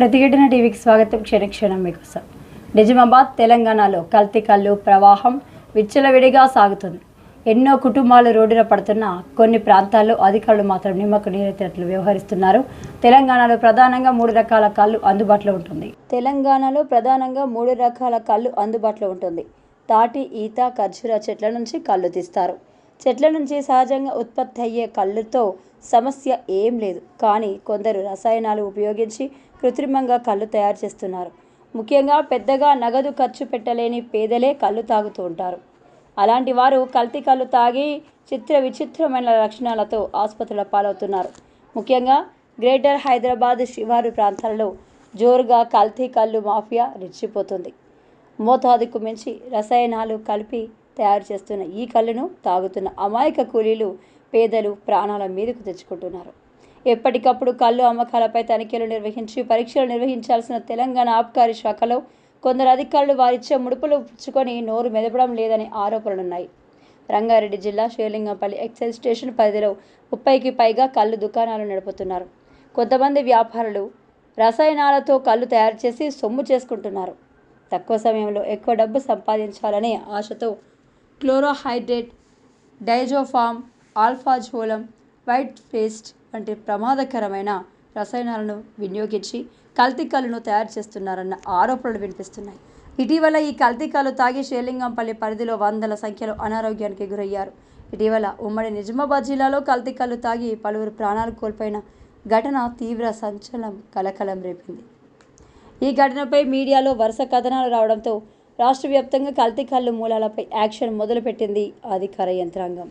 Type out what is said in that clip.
ప్రతిఘటన టీవీకి స్వాగతం. క్షణక్షణం మీకోసం. నిజామాబాద్ తెలంగాణలో కల్తీ కల్లు ప్రవాహం విచ్చలవిడిగా సాగుతుంది. ఎన్నో కుటుంబాలు రోడ్డున పడుతున్న కొన్ని ప్రాంతాల్లో అధికారులు మాత్రం నిమ్మకు నీరెత్తినట్లు వ్యవహరిస్తున్నారు. తెలంగాణలో ప్రధానంగా మూడు రకాల కల్లు అందుబాటులో ఉంటుంది. తాటి, ఈత, ఖర్జూర చెట్ల నుంచి కల్లు తీస్తారు. చెట్ల నుంచి సహజంగా ఉత్పత్తి అయ్యే కల్లుతో సమస్య ఏం లేదు. కానీ కొందరు రసాయనాలు ఉపయోగించి కృత్రిమంగా కల్లు తయారు చేస్తున్నారు. ముఖ్యంగా పెద్దగా నగదు ఖర్చు పెట్టలేని పేదలే కల్లు తాగుతూ ఉంటారు. అలాంటి వారు కల్తీ కల్లు తాగి విచిత్రమైన లక్షణాలతో ఆసుపత్రుల పాలవుతున్నారు. ముఖ్యంగా గ్రేటర్ హైదరాబాద్ శివారు ప్రాంతాలలో జోరుగా కల్తీ కల్లు మాఫియా రెచ్చిపోతుంది. మోతాదుకు మించి రసాయనాలు కలిపి తయారు చేస్తున్న ఈ కల్లును తాగుతున్న అమాయక కూలీలు, పేదలు ప్రాణాల మీదకు తెచ్చుకుంటున్నారు. ఎప్పటికప్పుడు కల్లు అమ్మకాలపై తనిఖీలు నిర్వహించి పరీక్షలు నిర్వహించాల్సిన తెలంగాణ ఆబ్కారీ శాఖలో కొందరు అధికారులు వారిచ్చే ముడుపులు పుచ్చుకొని నోరు మెదపడం లేదని ఆరోపణలున్నాయి. రంగారెడ్డి జిల్లా షేర్లింగంపల్లి ఎక్సైజ్ స్టేషన్ పరిధిలో 30కి పైగా కల్లు దుకాణాలు నడుపుతున్నారు. కొంతమంది వ్యాపారులు రసాయనాలతో కల్లు తయారు చేసి సొమ్ము చేసుకుంటున్నారు. తక్కువ సమయంలో ఎక్కువ డబ్బు సంపాదించాలనే ఆశతో క్లోరోహైడ్రేట్, డైజోఫామ్, ఆల్ఫాజోలం, వైట్ పేస్ట్ వంటి ప్రమాదకరమైన రసాయనాలను వినియోగించి కల్తీ కల్లును తయారు చేస్తున్నారన్న ఆరోపణలు వినిపిస్తున్నాయి. ఇటీవల ఈ కల్తీ కల్లు తాగి షేర్లింగంపల్లి పరిధిలో వందల సంఖ్యలో అనారోగ్యానికి గురయ్యారు. ఇటీవల ఉమ్మడి నిజామాబాద్ జిల్లాలో కల్తీ కల్లు తాగి పలువురు ప్రాణాలు కోల్పోయిన ఘటన తీవ్ర సంచలనం, కలకలం రేపింది. ఈ ఘటనపై మీడియాలో వరుస కథనాలు రావడంతో రాష్ట్ర వ్యాప్తంగా కల్తీ కల్లు మూలాలపై యాక్షన్ మొదలుపెట్టింది అధికార యంత్రాంగం.